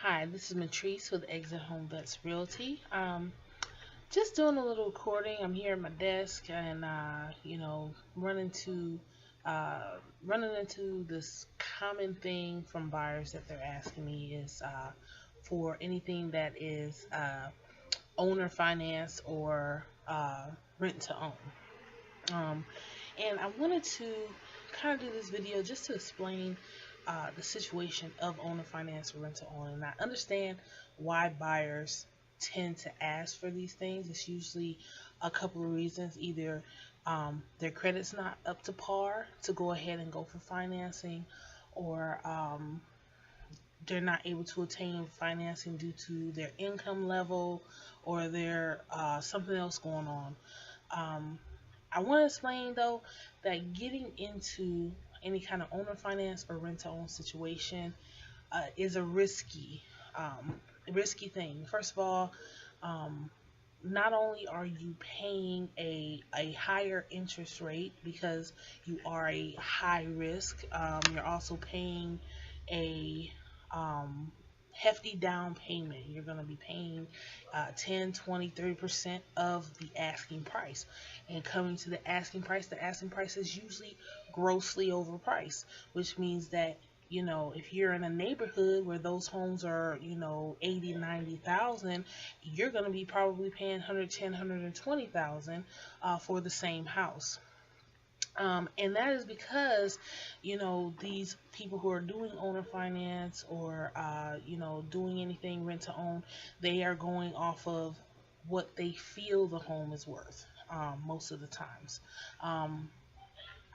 Hi, this is Matrice with Exit Home Vets Realty. Just doing a little recording. I'm here at my desk and uh, running into this common thing from buyers that they're asking me is for anything that is owner finance or rent to own. Um, and I wanted to kind of do this video just to explain the situation of owner finance or rent to own. And I understand why buyers tend to ask for these things. It's usually a couple of reasons. Either their credit's not up to par to go ahead and go for financing, or they're not able to attain financing due to their income level, or their something else going on. Um, I want to explain though that getting into any kind of owner finance or rent to own situation is a risky thing. First of all, um, not only are you paying a higher interest rate because you are a high risk, you're also paying a um, hefty down payment. You're going to be paying 10, 20, 30% of the asking price. And coming to the asking price is usually grossly overpriced, which means that if you're in a neighborhood where those homes are 80, 90,000, you're going to be probably paying 110, 120,000 for the same house. And that is because, these people who are doing owner finance or, doing anything rent to own, they are going off of what they feel the home is worth most of the times. Um,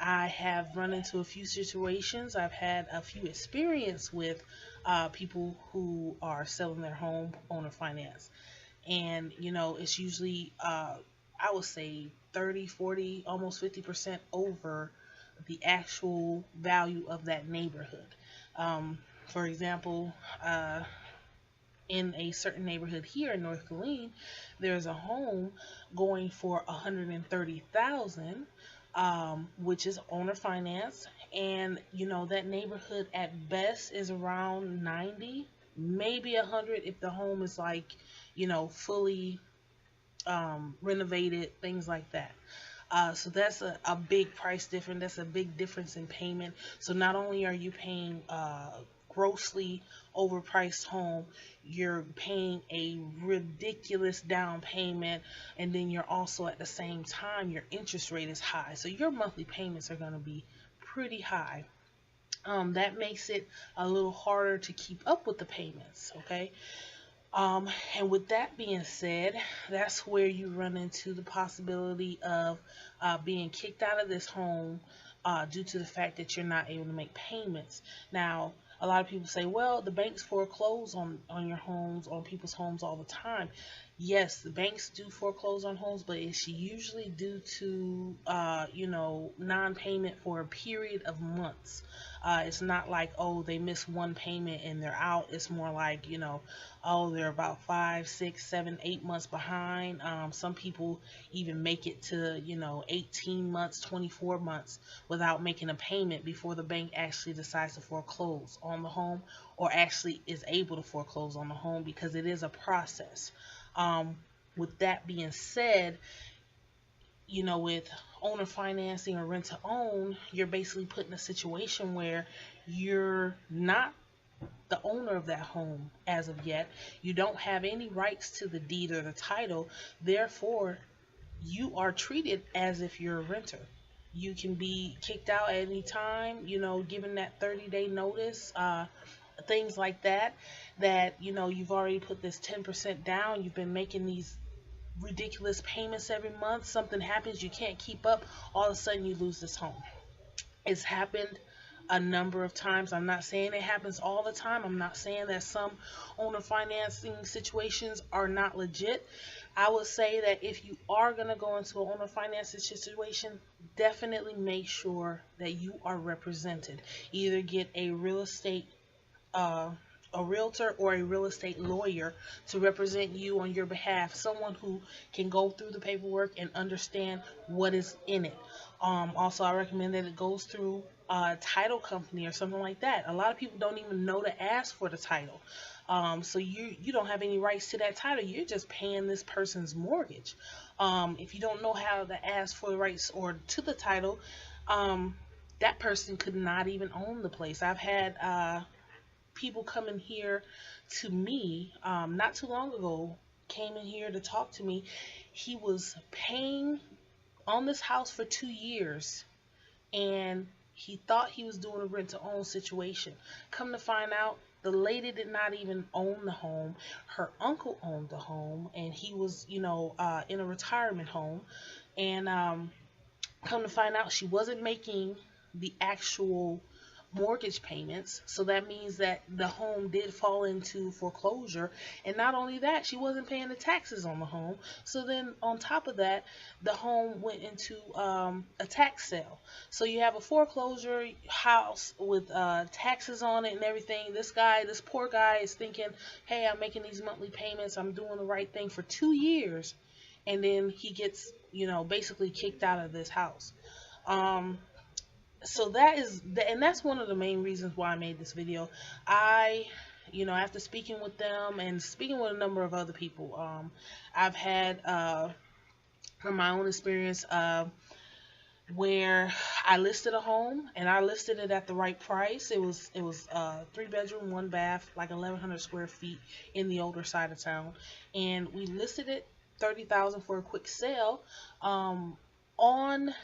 I have run into a few situations. I've had a few experience with people who are selling their home owner finance. And, it's usually, I would say 30, 40, almost 50% over the actual value of that neighborhood. Um, for example, in a certain neighborhood here in North Killeen, there's a home going for 130,000, which is owner finance, and that neighborhood at best is around 90, maybe 100 if the home is like fully renovated, things like that. So that's a big price difference. That's a big difference in payment. So not only are you paying grossly overpriced home, you're paying a ridiculous down payment, and then you're also at the same time your interest rate is high. So your monthly payments are going to be pretty high. That makes it a little harder to keep up with the payments. Okay. And with that being said, that's where you run into the possibility of being kicked out of this home due to the fact that you're not able to make payments. Now, a lot of people say, well, the banks foreclose on your homes, on people's homes all the time. Yes, the banks do foreclose on homes, but it's usually due to, non-payment for a period of months. It's not like, oh, they miss one payment and they're out. It's more like, oh, they're about 5, 6, 7, 8 months behind. Some people even make it to 18 months, 24 months without making a payment before the bank actually decides to foreclose on the home, or actually is able to foreclose on the home, because it is a process. With that being said, with owner financing or rent to own, you're basically put in a situation where you're not the owner of that home as of yet. You don't have any rights to the deed or the title. Therefore, you are treated as if you're a renter. You can be kicked out at any time, given that 30-day notice, things like that. That, you've already put this 10% down. You've been making these ridiculous payments every month. Something happens, you can't keep up. All of a sudden, you lose this home. It's happened a number of times. I'm not saying it happens all the time. I'm not saying that some owner financing situations are not legit. I would say that if you are going to go into an owner financing situation, definitely make sure that you are represented. Either get uh, a realtor or a real estate lawyer to represent you on your behalf, someone who can go through the paperwork and understand what is in it. Also, I recommend that it goes through title company or something like that. A lot of people don't even know to ask for the title. So you don't have any rights to that title. You're just paying this person's mortgage. If you don't know how to ask for the rights or to the title, that person could not even own the place. I've had people come in here to me not too long ago, came in here to talk to me. He was paying on this house for 2 years, and he thought he was doing a rent to own situation. Come to find out, the lady did not even own the home. Her uncle owned the home, and he was, in a retirement home. And come to find out, she wasn't making the actual mortgage payments, so that means that the home did fall into foreclosure. And not only that, she wasn't paying the taxes on the home. So then on top of that, the home went into a tax sale. So you have a foreclosure house with taxes on it and everything. This poor guy is thinking, hey, I'm making these monthly payments, I'm doing the right thing for 2 years, and then he gets basically kicked out of this house. So that's one of the main reasons why I made this video. After speaking with them and speaking with a number of other people, I've had from my own experience where I listed a home, and I listed it at the right price. It was 3 bedroom, 1 bath, like 1,100 square feet in the older side of town, and we listed it $30,000 for a quick sale. On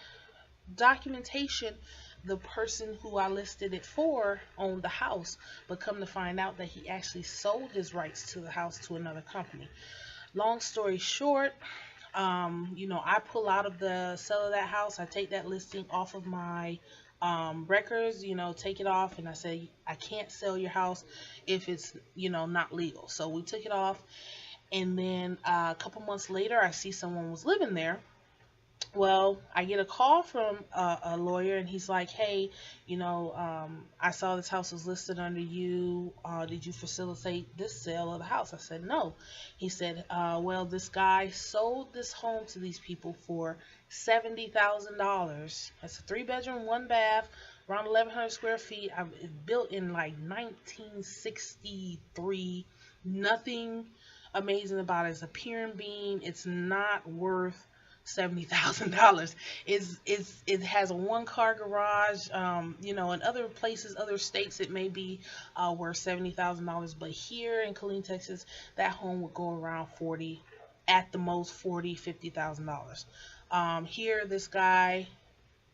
documentation, the person who I listed it for owned the house, but come to find out that he actually sold his rights to the house to another company. Long story short, I pull out of the sale of that house. I take that listing off of my records, take it off, and I say, I can't sell your house if it's, not legal. So we took it off, and then a couple months later, I see someone was living there. Well, I get a call from a lawyer, and he's like, hey, I saw this house was listed under you. Did you facilitate this sale of the house? I said, no. He said, well, this guy sold this home to these people for $70,000. That's a 3 bedroom, 1 bath, around 1,100 square feet. It's built in like 1963. Nothing amazing about it. It's a pier and beam. It's not worth $70,000. It has a 1-car garage. In other places, other states, it may be worth $70,000, but here in Killeen, Texas, that home would go around 40, at the most $50,000. Here, this guy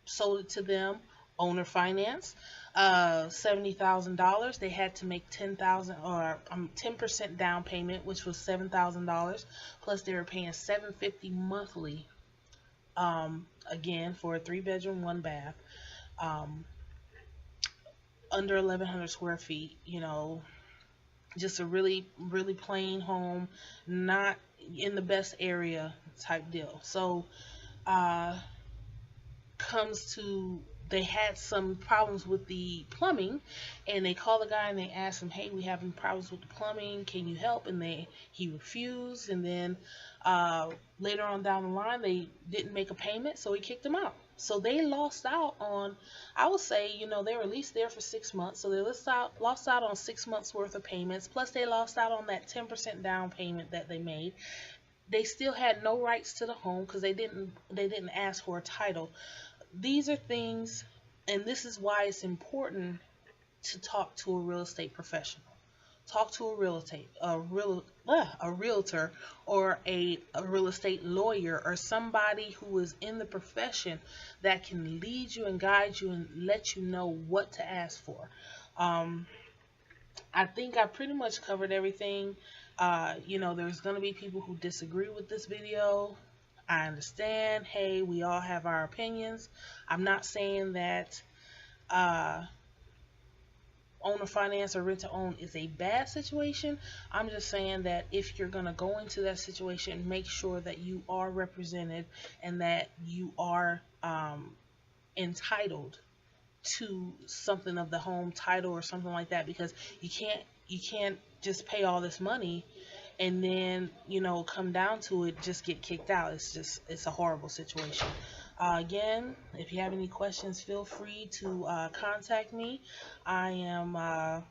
sold it to them, owner finance, $70,000. They had to make 10% down payment, which was $7,000, plus they were paying $750 monthly. Again, for a 3 bedroom, 1 bath, under 1,100 square feet, just a really, really plain home, not in the best area type deal. So, they had some problems with the plumbing, and they called the guy and they asked him, hey, we having problems with the plumbing, can you help? And he refused, and then later on down the line, they didn't make a payment, so he kicked them out. So they lost out on, I would say, they were at least there for 6 months, so they lost out on 6 months worth of payments, plus they lost out on that 10% down payment that they made. They still had no rights to the home because they didn't ask for a title. These are things, and this is why it's important to talk to a real estate professional. Talk to a realtor, or a real estate lawyer, or somebody who is in the profession that can lead you and guide you and let you know what to ask for. I think I pretty much covered everything. There's going to be people who disagree with this video. I understand. Hey, we all have our opinions. I'm not saying that owner finance or rent to own is a bad situation. I'm just saying that if you're going to go into that situation, make sure that you are represented and that you are entitled to something of the home title or something like that, because you can't just pay all this money and then come down to it, just get kicked out. It's a horrible situation. Again, if you have any questions, feel free to contact me. I am a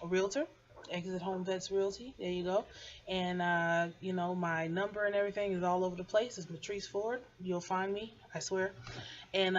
realtor, Exit Home Vets Realty. There you go. And, my number and everything is all over the place. It's Matrice Ford. You'll find me, I swear. And